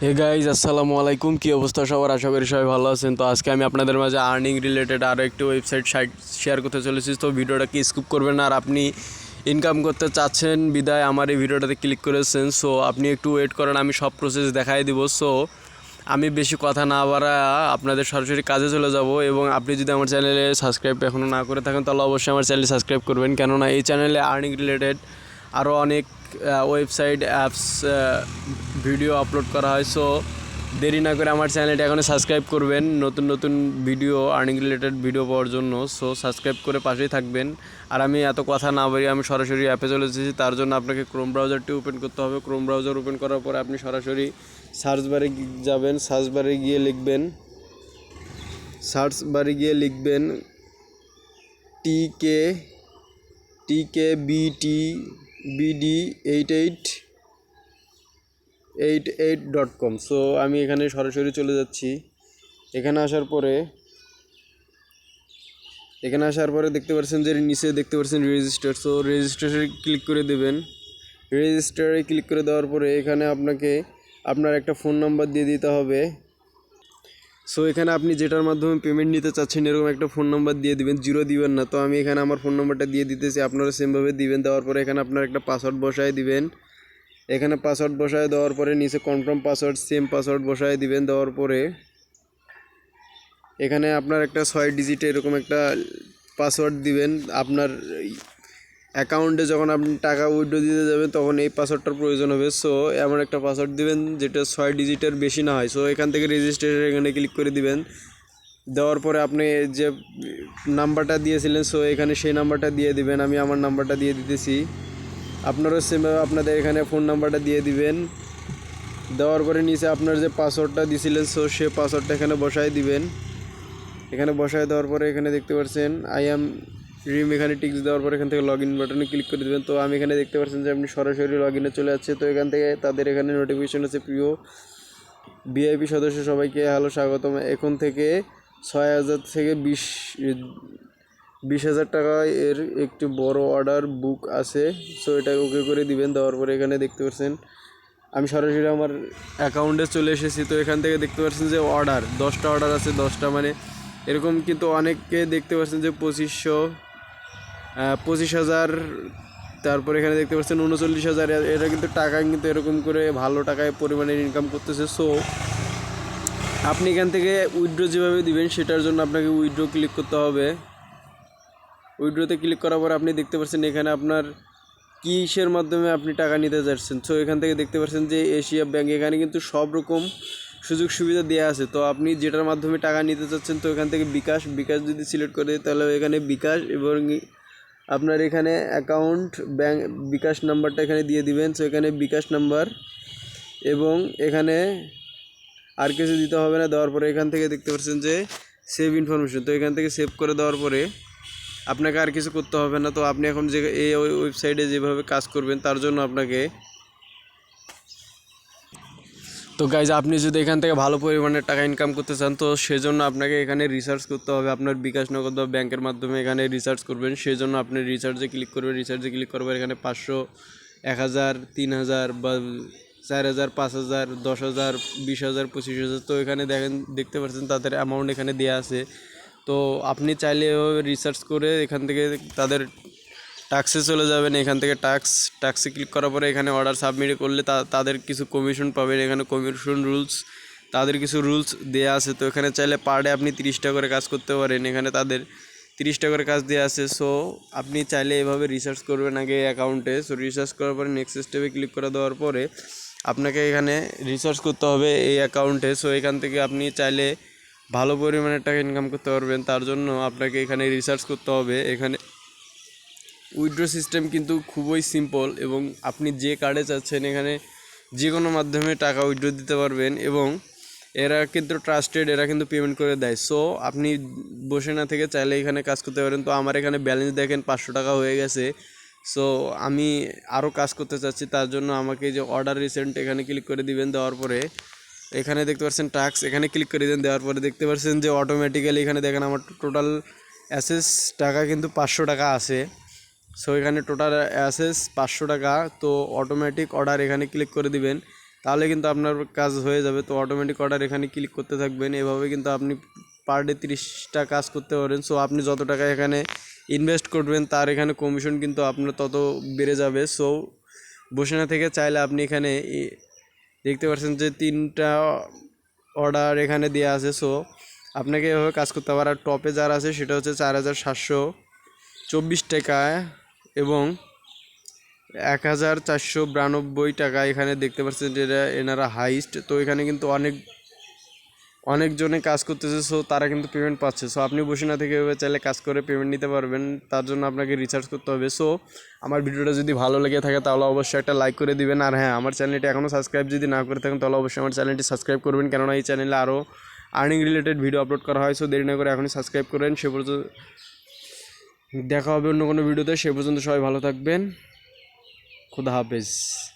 Hey guys আসসালামু আলাইকুম, কী অবস্থা সবার? আশা করি সবাই ভালো আছেন। তো আজকে আমি আপনাদের মাঝে আর্নিং রিলেটেড আরও একটি ওয়েবসাইট শেয়ার করতে চলেছি। তো ভিডিওটা কি স্কিপ করবেন না, আর আপনি ইনকাম করতে চাচ্ছেন বিদায় আমার এই ভিডিওটাতে ক্লিক করেছেন। সো আপনি একটু ওয়েট করেন, আমি সব প্রসেস দেখাই দিব। সো আমি বেশি কথা না বাড়ায় আপনাদের সরাসরি কাজে চলে যাব। এবং আপনি যদি আমার চ্যানেলে সাবস্ক্রাইব এখনও না করে থাকেন তাহলে অবশ্যই আমার চ্যানেলে সাবস্ক্রাইব করবেন, কেননা এই চ্যানেলে আর্নিং রিলেটেড আরও অনেক ওয়েবসাইট অ্যাপস ভিডিও আপলোড করা হয়। সো দেরি না করে আমার চ্যানেলটা এখনও সাবস্ক্রাইব করবেন নতুন নতুন ভিডিও আর্নিং রিলেটেড ভিডিও পাওয়ার জন্য। সো সাবস্ক্রাইব করে পাশেই থাকবেন। আর আমি এত কথা না বাড়িয়ে আমি সরাসরি অ্যাপে চলে এসেছি। তার জন্য আপনাকে ক্রোম ব্রাউজারটি ওপেন করতে হবে। ক্রোম ব্রাউজার ওপেন করার পরে আপনি সরাসরি সার্চ বারে যাবেন। সার্চ বারে গিয়ে লিখবেন TKBD 8888.com। সো আমি এখানে সরাসরি চলে যাচ্ছি। এখানে আসার পরে দেখতে পাচ্ছেন যে নিচে দেখতে পাচ্ছেন রেজিস্টার। সো রেজিস্টারে ক্লিক করে দেবেন। রেজিস্টারে ক্লিক করে দেওয়ার পরে এখানে আপনাকে আপনার একটা ফোন নাম্বার দিয়ে দিতে হবে। সো এখানে আপনি যেটার মাধ্যমে পেমেন্ট নিতে চাচ্ছেন এরকম একটা ফোন নাম্বার দিয়ে দিবেন, জিরো দিবেন না। তো আমি এখানে আমার ফোন নাম্বারটা দিয়ে দিতেছি, আপনারা সেমভাবে দিবেন। দেওয়ার পরে এখানে আপনার একটা পাসওয়ার্ড বসায় দিবেন। এখানে পাসওয়ার্ড বসায় দেওয়ার পরে নিচে কনফার্ম পাসওয়ার্ড, সেম পাসওয়ার্ড বসায় দিবেন। দেওয়ার পরে এখানে আপনার একটা 6 ডিজিটে এরকম একটা পাসওয়ার্ড দিবেন। আপনার অ্যাকাউন্টে যখন আপনি টাকা উইথড্র দিতে যাবেন তখন এই পাসওয়ার্ডটার প্রয়োজন হবে। সো এমন একটা পাসওয়ার্ড দিবেন যেটা 6 ডিজিটের বেশি না হয়। সো এখান থেকে রেজিস্ট্রেশন এখানে ক্লিক করে দিবেন। দেওয়ার পরে আপনি যে নাম্বারটা দিয়েছিলেন সো এখানে সেই নাম্বারটা দিয়ে দিবেন। আমি আমার নাম্বারটা দিয়ে দিতেছি, আপনারাও সেমভাবে আপনাদের এখানে ফোন নাম্বারটা দিয়ে দিবেন। দেওয়ার পরে নিচে আপনার যে পাসওয়ার্ডটা দিয়েছিলেন সো সে পাসওয়ার্ডটা এখানে বসায় দিবেন। এখানে বসায় দেওয়ার পরে এখানে দেখতে পাচ্ছেন আই অ্যাম রিম, এখানে টিক্স দেওয়ার পরে এখান থেকে লগ ইন বাটনে ক্লিক করে দেবেন। তো আমি এখানে দেখতে পাচ্ছেন যে আপনি সরাসরি লগ ইনে চলে যাচ্ছে। তো এখান থেকে তাদের এখানে নোটিফিকেশন আছে, প্রিয় ভিআইপি সদস্য সবাইকে হ্যালো স্বাগতম। এখন থেকে 6,000 থেকে 20,000 টাকা এর একটি বড় অর্ডার বুক আছে। সো এটা ওকে করে দিবেন। দেওয়ার পরে এখানে দেখতে পাচ্ছেন আমি সরাসরি আমার অ্যাকাউন্টে চলে এসেছি। তো এখান থেকে দেখতে পাচ্ছেন যে অর্ডার 10টা অর্ডার আছে, 10টা মানে এরকম কিন্তু অনেককে দেখতে পাচ্ছেন যে 25,000, তারপর এখানে দেখতে পাচ্ছেন 39,000। এরা কিন্তু টাকা কিন্তু এরকম করে ভালো টাকায় পরিমাণে ইনকাম করতেছে। সো আপনি এখান থেকে উইথড্র যেভাবে দিবেন সেটার জন্য আপনাকে উইথড্র ক্লিক করতে হবে। উইথড্রোতে ক্লিক করার পর আপনি দেখতে পাচ্ছেন এখানে আপনার কিসের মাধ্যমে আপনি টাকা নিতে যাচ্ছেন। সো এখান থেকে দেখতে পাচ্ছেন যে এশিয়া ব্যাংক, এখানে কিন্তু সব রকম সুযোগ সুবিধা দেওয়া আছে। তো আপনি যেটার মাধ্যমে টাকা নিতে চাচ্ছেন তো এখান থেকে বিকাশ যদি সিলেক্ট করে তাহলে এখানে বিকাশ এবং আপনার এখানে অ্যাকাউন্ট ব্যাংক বিকাশ নাম্বারটা এখানে দিয়ে দিবেন। সো এখানে বিকাশ নাম্বার এবং এখানে আর কিছু দিতে হবে না। দেওয়ার পরে এখান থেকে দেখতে পাচ্ছেন যে সেভ ইনফরমেশন, তো এখান থেকে সেভ করে দেওয়ার পরে আপনাকে আর কিছু করতে হবে না। তো আপনি এখন যে এই ওয়েবসাইটে যেভাবে কাজ করবেন তার জন্য আপনাকে, তো গাইজ আপনি যদি এখান থেকে ভালো পরিমাণের টাকা ইনকাম করতে চান তো সেজন্য আপনাকে এখানে রিসার্চ করতে হবে। আপনার বিকাশ নগদ বা ব্যাংকের মাধ্যমে এখানে রিসার্চ করবেন। সেই জন্য আপনি রিসার্চে ক্লিক করবেন। রিসার্চে ক্লিক করবেন, এখানে 500, 1,000, 3,000 বা 4,000, 5,000, 10,000, 20,000, 25,000। তো এখানে দেখতে পাচ্ছেন তাদের অ্যামাউন্ট এখানে দেওয়া আছে। তো আপনি চাইলে এভাবে রিসার্চ করে এখান থেকে তাদের টাক্সে চলে যাবেন। এখান থেকে টাক্সে ক্লিক করার পরে এখানে অর্ডার সাবমিট করলে তাদের কিছু কমিশন পাবেন। এখানে কমিশন রুলস, তাদের কিছু রুলস দেওয়া আছে। তো এখানে চাইলে পার ডে আপনি 30টা করে কাজ করতে পারেন। এখানে তাদের 30টা করে কাজ দেওয়া আছে। সো আপনি চাইলে এভাবে রিসার্চ করবেন আগে অ্যাকাউন্টে। সো রিসার্চ করার পরে নেক্সট স্টেপে ক্লিক করে দেওয়ার পরে আপনাকে এখানে রিসার্চ করতে হবে এই অ্যাকাউন্টে। সো এখান থেকে আপনি চাইলে ভালো পরিমাণের টাকা ইনকাম করতে পারবেন। তার জন্য আপনাকে এখানে রিসার্চ করতে হবে। এখানে উইথড্র সিস্টেম কিন্তু খুবই সিম্পল এবং আপনি যে কার্ডে চাচ্ছেন এখানে যে কোনো মাধ্যমে টাকা উইথড্র দিতে পারবেন এবং এরা কিন্তু ট্রাস্টেড, এরা কিন্তু পেমেন্ট করে দেয়। সো আপনি বসে না থেকে চাইলে এখানে কাজ করতে পারেন। তো আমার এখানে ব্যালেন্স দেখেন 500 টাকা হয়ে গেছে। সো আমি আরও কাজ করতে চাচ্ছি, তার জন্য আমাকে যে অর্ডার রিসেন্ট এখানে ক্লিক করে দিবেন। দেওয়ার পরে এখানে দেখতে পাচ্ছেন টাস্ক, এখানে ক্লিক করে দেন। দেওয়ার পরে দেখতে পাচ্ছেন যে অটোমেটিক্যালি এখানে দেখেন আমার টোটাল অ্যাসেস টাকা কিন্তু 500 টাকা আছে। সো এখানে টোটাল অ্যাসেস 500 টাকা। তো অটোমেটিক অর্ডার এখানে ক্লিক করে দিবেন। তাহলে কিন্তু আপনার কাজ হয়ে যাবে। তো অটোমেটিক অর্ডার এখানে ক্লিক করতে থাকবেন। এভাবে কিন্তু আপনি পার ডে 30টা কাজ করতে পারেন। সো আপনি যত টাকা এখানে ইনভেস্ট করবেন তার এখানে কমিশন কিন্তু আপনার তত বেড়ে যাবে। সো বসে না থেকে চাইলে আপনি এখানে দেখতে পাচ্ছেন যে 3টা অর্ডার এখানে দেওয়া আছে। সো আপনাকে এভাবে কাজ করতে হবে। আর টপে যারা আছে সেটা হচ্ছে 4724 টাকা এবং 1492 টাকা এখানে দেখতে পাচ্ছেন যে এনারা হাইস্ট। তো এখানে কিন্তু অনেকজনে কাজ করতেছে। সো তারা কিন্তু পেমেন্ট পাচ্ছে। সো আপনি বসে না থেকে এভাবে চাইলে কাজ করে পেমেন্ট নিতে পারবেন। তার জন্য আপনাকে রিচার্জ করতে হবে। সো আমার ভিডিওটা যদি ভালো লেগে থাকে তাহলে অবশ্যই একটা লাইক করে দিবেন। আর হ্যাঁ, আমার চ্যানেলটি এখনও সাবস্ক্রাইব যদি না করে থাকেন তাহলে অবশ্যই আমার চ্যানেলটি সাবস্ক্রাইব করবেন, কেননা এই চ্যানেলে আরও আর্নিং রিলেটেড ভিডিও আপলোড করা হয়। সো দেরি না করে এখনই সাবস্ক্রাইব করেন। সে পর্যন্ত দেখা হবে অন্য কোনো ভিডিওতে। সে পর্যন্ত সবাই ভালো থাকবেন। খুদা হাফেজ।